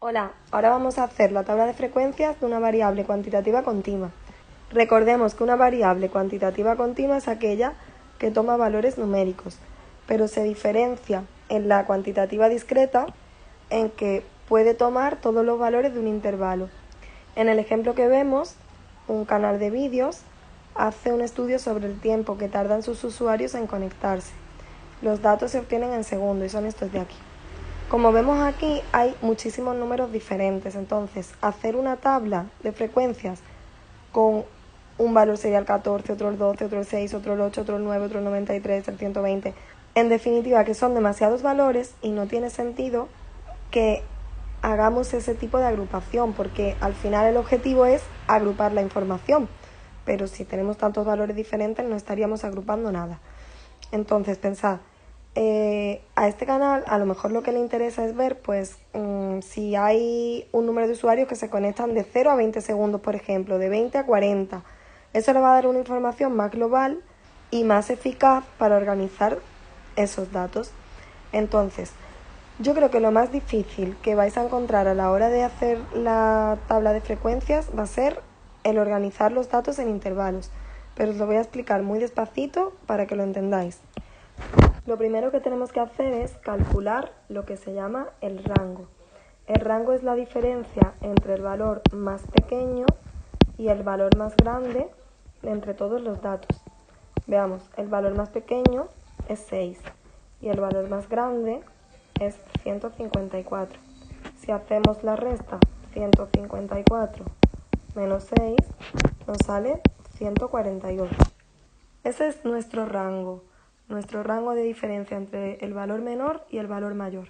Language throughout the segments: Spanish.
Hola, ahora vamos a hacer la tabla de frecuencias de una variable cuantitativa continua. Recordemos que una variable cuantitativa continua es aquella que toma valores numéricos, pero se diferencia en la cuantitativa discreta en que puede tomar todos los valores de un intervalo. En el ejemplo que vemos, un canal de vídeos hace un estudio sobre el tiempo que tardan sus usuarios en conectarse. Los datos se obtienen en segundos y son estos de aquí. Como vemos aquí, hay muchísimos números diferentes, entonces hacer una tabla de frecuencias con un valor sería el 14, otro el 12, otro el 6, otro el 8, otro el 9, otro el 93, el 120. En definitiva, que son demasiados valores y no tiene sentido que hagamos ese tipo de agrupación, porque al final el objetivo es agrupar la información, pero si tenemos tantos valores diferentes no estaríamos agrupando nada. Entonces, pensad, a este canal a lo mejor lo que le interesa es ver pues si hay un número de usuarios que se conectan de 0 a 20 segundos, por ejemplo, de 20 a 40. Eso le va a dar una información más global y más eficaz para organizar esos datos. Entonces, yo creo que lo más difícil que vais a encontrar a la hora de hacer la tabla de frecuencias va a ser el organizar los datos en intervalos, pero os lo voy a explicar muy despacito para que lo entendáis. Lo primero que tenemos que hacer es calcular lo que se llama el rango. El rango es la diferencia entre el valor más pequeño y el valor más grande entre todos los datos. Veamos, el valor más pequeño es 6 y el valor más grande es 154. Si hacemos la resta, 154 menos 6 nos sale 148. Ese es nuestro rango de diferencia entre el valor menor y el valor mayor.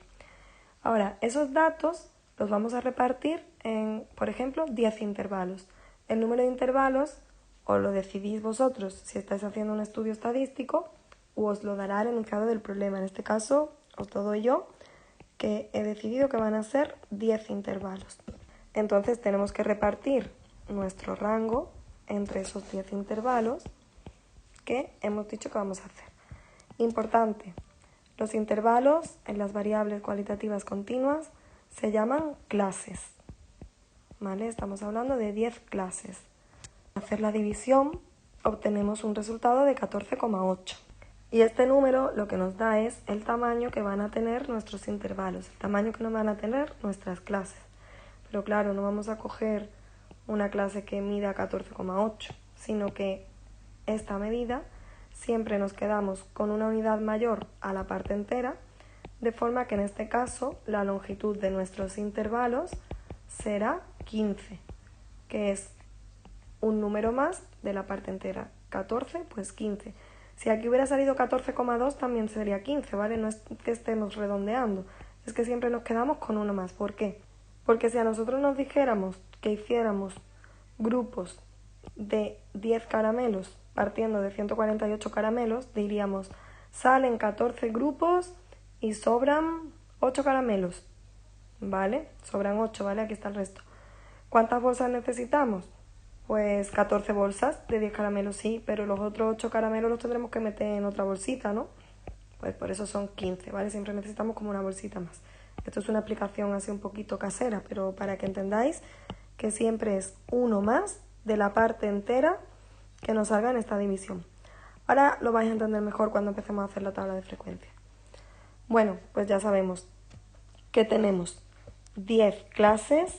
Ahora, esos datos los vamos a repartir en, por ejemplo, 10 intervalos. El número de intervalos os lo decidís vosotros si estáis haciendo un estudio estadístico o os lo dará el enunciado del problema. En este caso, os lo doy yo, que he decidido que van a ser 10 intervalos. Entonces, tenemos que repartir nuestro rango entre esos 10 intervalos que hemos dicho que vamos a hacer. Importante, los intervalos en las variables cualitativas continuas se llaman clases, ¿vale? Estamos hablando de 10 clases. Al hacer la división obtenemos un resultado de 14,8. Y este número lo que nos da es el tamaño que van a tener nuestros intervalos, el tamaño que nos van a tener nuestras clases. Pero claro, no vamos a coger una clase que mida 14,8, sino que esta medida siempre nos quedamos con una unidad mayor a la parte entera, de forma que en este caso la longitud de nuestros intervalos será 15, que es un número más de la parte entera. 14, pues 15. Si aquí hubiera salido 14,2 también sería 15, ¿vale? No es que estemos redondeando, es que siempre nos quedamos con uno más. ¿Por qué? Porque si a nosotros nos dijéramos que hiciéramos grupos de 10 caramelos partiendo de 148 caramelos, diríamos, salen 14 grupos y sobran 8 caramelos, ¿vale? Sobran 8, ¿vale? Aquí está el resto. ¿Cuántas bolsas necesitamos? Pues 14 bolsas de 10 caramelos, sí, pero los otros 8 caramelos los tendremos que meter en otra bolsita, ¿no? Pues por eso son 15, ¿vale? Siempre necesitamos como una bolsita más. Esto es una aplicación así un poquito casera, pero para que entendáis que siempre es uno más de la parte entera que nos salga en esta división. Ahora lo vais a entender mejor cuando empecemos a hacer la tabla de frecuencia. Bueno, pues ya sabemos que tenemos 10 clases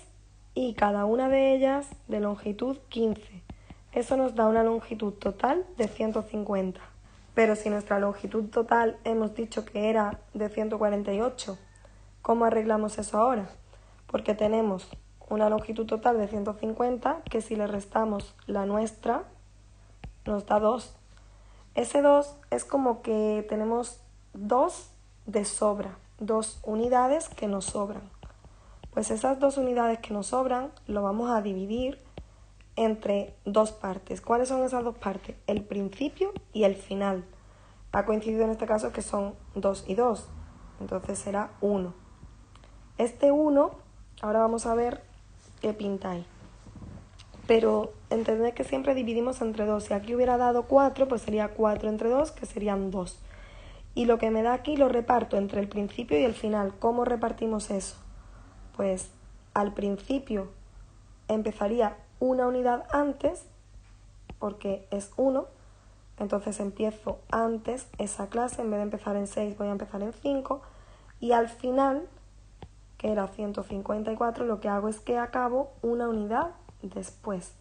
y cada una de ellas de longitud 15. Eso nos da una longitud total de 150. Pero si nuestra longitud total hemos dicho que era de 148, ¿cómo arreglamos eso ahora? Porque tenemos una longitud total de 150 que si le restamos la nuestra nos da 2. Ese 2 es como que tenemos 2 de sobra, 2 unidades que nos sobran. Pues esas 2 unidades que nos sobran lo vamos a dividir entre 2 partes. ¿Cuáles son esas 2 partes? El principio y el final. Ha coincidido en este caso que son 2 y 2, entonces será 1. Este 1, ahora vamos a ver qué pinta ahí. Pero entended que siempre dividimos entre 2. Si aquí hubiera dado 4, pues sería 4 entre 2, que serían 2. Y lo que me da aquí lo reparto entre el principio y el final. ¿Cómo repartimos eso? Pues al principio empezaría una unidad antes, porque es 1, entonces empiezo antes esa clase, en vez de empezar en 6 voy a empezar en 5, y al final, que era 154, lo que hago es que acabo una unidad después.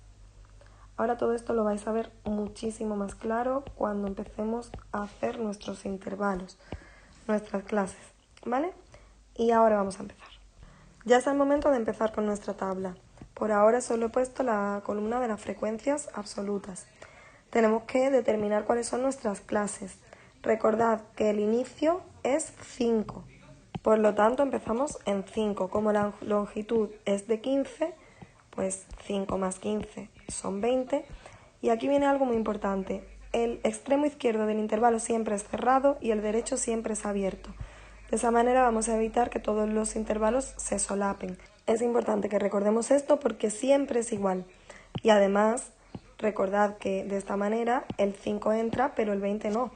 Ahora todo esto lo vais a ver muchísimo más claro cuando empecemos a hacer nuestros intervalos, nuestras clases, ¿vale? Y ahora vamos a empezar. Ya es el momento de empezar con nuestra tabla. Por ahora solo he puesto la columna de las frecuencias absolutas. Tenemos que determinar cuáles son nuestras clases. Recordad que el inicio es 5. Por lo tanto, empezamos en 5. Como la longitud es de 15, pues 5 más 15 son 20. Y aquí viene algo muy importante. El extremo izquierdo del intervalo siempre es cerrado y el derecho siempre es abierto. De esa manera vamos a evitar que todos los intervalos se solapen. Es importante que recordemos esto porque siempre es igual. Y además, recordad que de esta manera el 5 entra, pero el 20 no,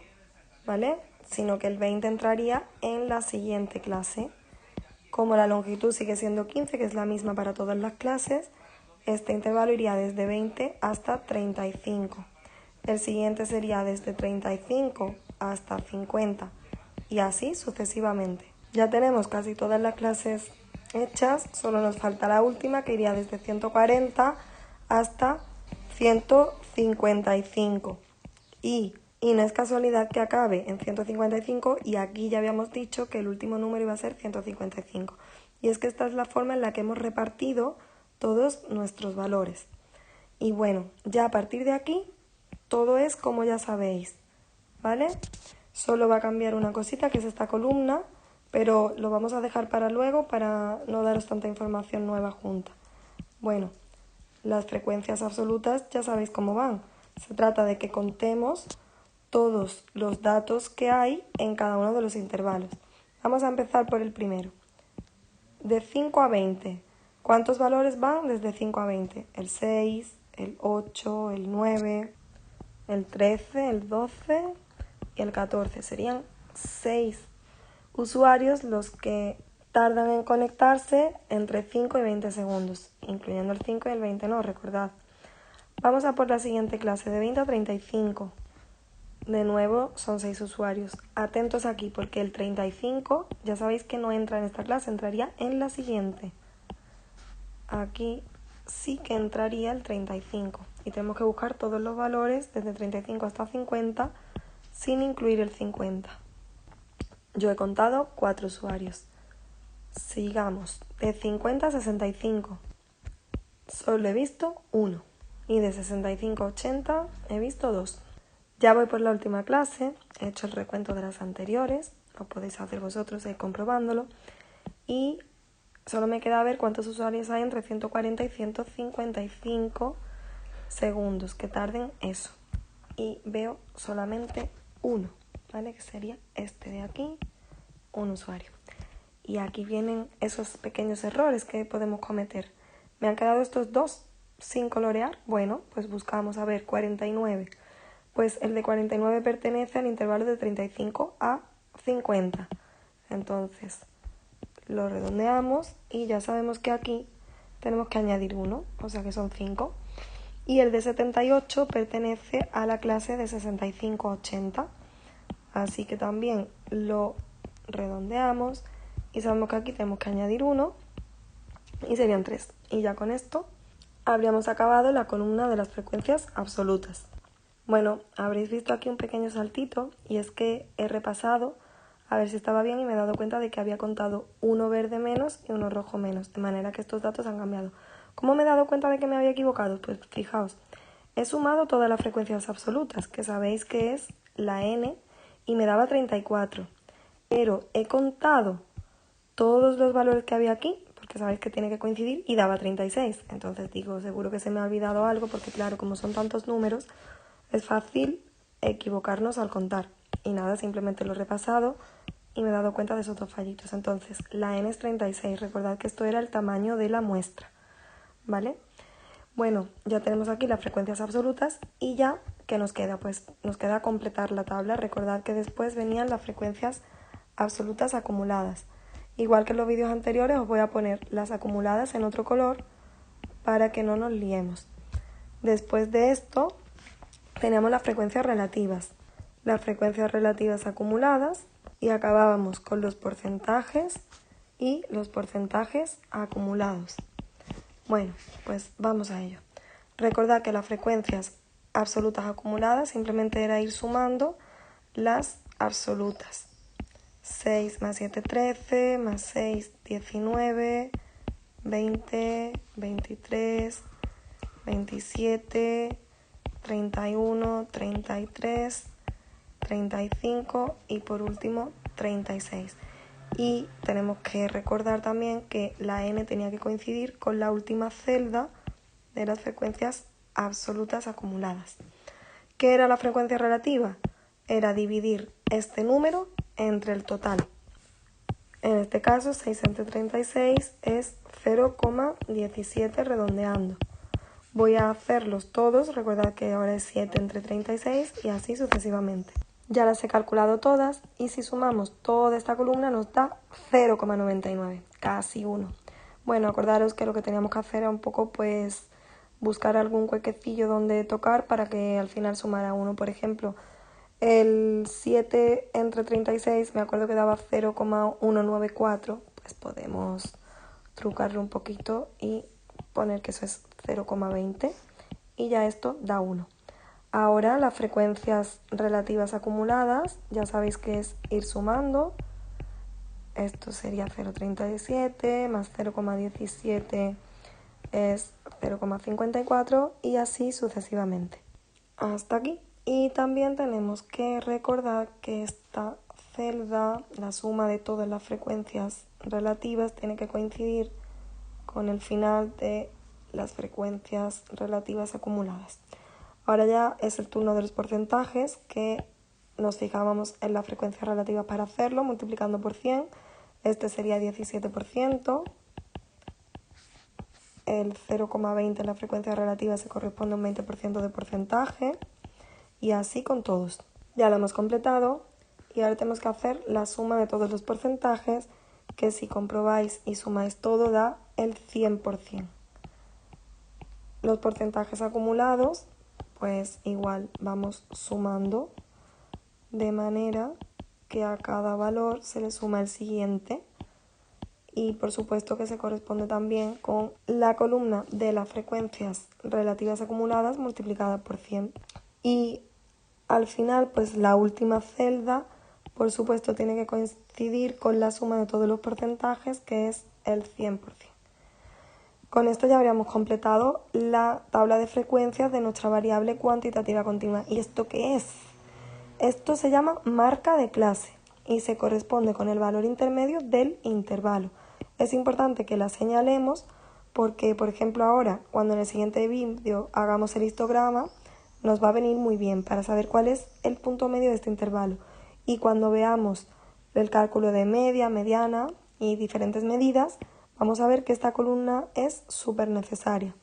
¿vale? Sino que el 20 entraría en la siguiente clase. Como la longitud sigue siendo 15, que es la misma para todas las clases, este intervalo iría desde 20 hasta 35. El siguiente sería desde 35 hasta 50 y así sucesivamente. Ya tenemos casi todas las clases hechas, solo nos falta la última que iría desde 140 hasta 155. Y no es casualidad que acabe en 155 y aquí ya habíamos dicho que el último número iba a ser 155. Y es que esta es la forma en la que hemos repartido todos nuestros valores. Y bueno, ya a partir de aquí todo es como ya sabéis, ¿vale? Solo va a cambiar una cosita que es esta columna, pero lo vamos a dejar para luego para no daros tanta información nueva junta. Bueno, las frecuencias absolutas ya sabéis cómo van. Se trata de que contemos todos los datos que hay en cada uno de los intervalos. Vamos a empezar por el primero. De 5 a 20. ¿Cuántos valores van desde 5 a 20? El 6, el 8, el 9, el 13, el 12 y el 14. Serían 6 usuarios los que tardan en conectarse entre 5 y 20 segundos, incluyendo el 5 y el 20 no, recordad. Vamos a por la siguiente clase, de 20 a 35. De nuevo son 6 usuarios. Atentos aquí porque el 35 ya sabéis que no entra en esta clase, entraría en la siguiente. Aquí sí que entraría el 35 y tenemos que buscar todos los valores desde 35 hasta 50 sin incluir el 50. Yo he contado 4 usuarios. Sigamos. De 50 a 65 solo he visto 1 y de 65 a 80 he visto 2. Ya voy por la última clase, he hecho el recuento de las anteriores, lo podéis hacer vosotros comprobándolo, y solo me queda ver cuántos usuarios hay entre 140 y 155 segundos que tarden eso. Y veo solamente 1, ¿vale? Que sería este de aquí, un usuario. Y aquí vienen esos pequeños errores que podemos cometer. Me han quedado estos 2 sin colorear. Bueno, pues buscamos a ver 49. Pues el de 49 pertenece al intervalo de 35 a 50. Entonces lo redondeamos y ya sabemos que aquí tenemos que añadir 1, o sea que son 5. Y el de 78 pertenece a la clase de 65 a 80. Así que también lo redondeamos y sabemos que aquí tenemos que añadir 1 y serían 3. Y ya con esto habríamos acabado la columna de las frecuencias absolutas. Bueno, habréis visto aquí un pequeño saltito y es que he repasado a ver si estaba bien y me he dado cuenta de que había contado uno verde menos y uno rojo menos, de manera que estos datos han cambiado. ¿Cómo me he dado cuenta de que me había equivocado? Pues fijaos, he sumado todas las frecuencias absolutas, que sabéis que es la n, y me daba 34, pero he contado todos los valores que había aquí, porque sabéis que tiene que coincidir, y daba 36. Entonces digo, seguro que se me ha olvidado algo, porque claro, como son tantos números, es fácil equivocarnos al contar. Y nada, simplemente lo he repasado y me he dado cuenta de esos 2 fallitos. Entonces, la n es 36. Recordad que esto era el tamaño de la muestra, ¿vale? Bueno, ya tenemos aquí las frecuencias absolutas y ya, ¿qué nos queda? Pues nos queda completar la tabla. Recordad que después venían las frecuencias absolutas acumuladas. Igual que en los vídeos anteriores, os voy a poner las acumuladas en otro color para que no nos liemos. Después de esto, tenemos las frecuencias relativas. Las frecuencias relativas acumuladas y acabábamos con los porcentajes y los porcentajes acumulados. Bueno, pues vamos a ello. Recordad que las frecuencias absolutas acumuladas simplemente era ir sumando las absolutas. 6 más 7, 13, más 6, 19, 20, 23, 27, 31, 33, 35 y por último 36. Y tenemos que recordar también que la n tenía que coincidir con la última celda de las frecuencias absolutas acumuladas. ¿Qué era la frecuencia relativa? Era dividir este número entre el total. En este caso, 6 entre 36 es 0,17 redondeando. Voy a hacerlos todos, recordad que ahora es 7 entre 36 y así sucesivamente. Ya las he calculado todas y si sumamos toda esta columna nos da 0,99, casi 1. Bueno, acordaros que lo que teníamos que hacer era un poco pues buscar algún huequecillo donde tocar para que al final sumara 1. Por ejemplo, el 7 entre 36 me acuerdo que daba 0,194, pues podemos trucarlo un poquito y poner que eso es 0,20 y ya esto da 1. Ahora las frecuencias relativas acumuladas, ya sabéis que es ir sumando. Esto sería 0,37 más 0,17 es 0,54 y así sucesivamente. Hasta aquí. Y también tenemos que recordar que esta celda, la suma de todas las frecuencias relativas, tiene que coincidir con el final de las frecuencias relativas acumuladas. Ahora ya es el turno de los porcentajes, que nos fijábamos en la frecuencia relativa para hacerlo, multiplicando por 100. Este sería 17%. El 0,20 en la frecuencia relativa se corresponde a un 20% de porcentaje. Y así con todos. Ya lo hemos completado y ahora tenemos que hacer la suma de todos los porcentajes, que si comprobáis y sumáis todo da el 100%. Los porcentajes acumulados, pues igual vamos sumando de manera que a cada valor se le suma el siguiente y por supuesto que se corresponde también con la columna de las frecuencias relativas acumuladas multiplicada por 100. Y al final, pues la última celda, por supuesto, tiene que coincidir con la suma de todos los porcentajes, que es el 100%. Con esto ya habríamos completado la tabla de frecuencias de nuestra variable cuantitativa continua. ¿Y esto qué es? Esto se llama marca de clase y se corresponde con el valor intermedio del intervalo. Es importante que la señalemos porque, por ejemplo, ahora, cuando en el siguiente vídeo hagamos el histograma, nos va a venir muy bien para saber cuál es el punto medio de este intervalo. Y cuando veamos el cálculo de media, mediana y diferentes medidas, vamos a ver que esta columna es súper necesaria.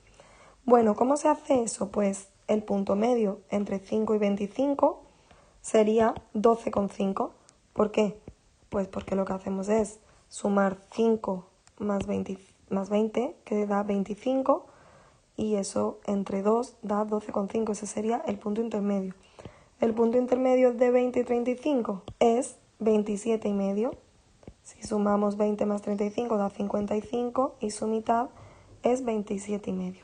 Bueno, ¿cómo se hace eso? Pues el punto medio entre 5 y 25 sería 12,5. ¿Por qué? Pues porque lo que hacemos es sumar 5 más 20, que da 25, y eso entre 2 da 12,5. Ese sería el punto intermedio. El punto intermedio de 20 y 35 es 27,5. Si sumamos 20 más 35 da 55 y su mitad es 27,5.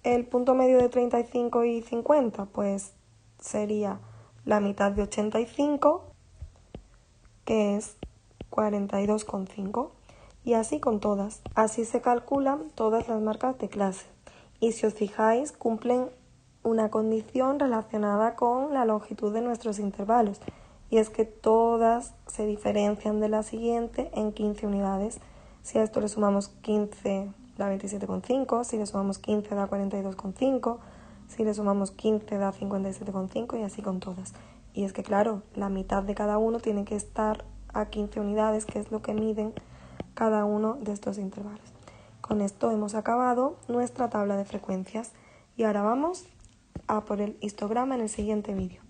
El punto medio de 35 y 50 pues sería la mitad de 85, que es 42,5. Y así con todas. Así se calculan todas las marcas de clase. Y si os fijáis, cumplen una condición relacionada con la longitud de nuestros intervalos. Y es que todas se diferencian de la siguiente en 15 unidades. Si a esto le sumamos 15 da 27,5, si le sumamos 15 da 42,5, si le sumamos 15 da 57,5 y así con todas. Y es que claro, la mitad de cada uno tiene que estar a 15 unidades, que es lo que miden cada uno de estos intervalos. Con esto hemos acabado nuestra tabla de frecuencias y ahora vamos a por el histograma en el siguiente vídeo.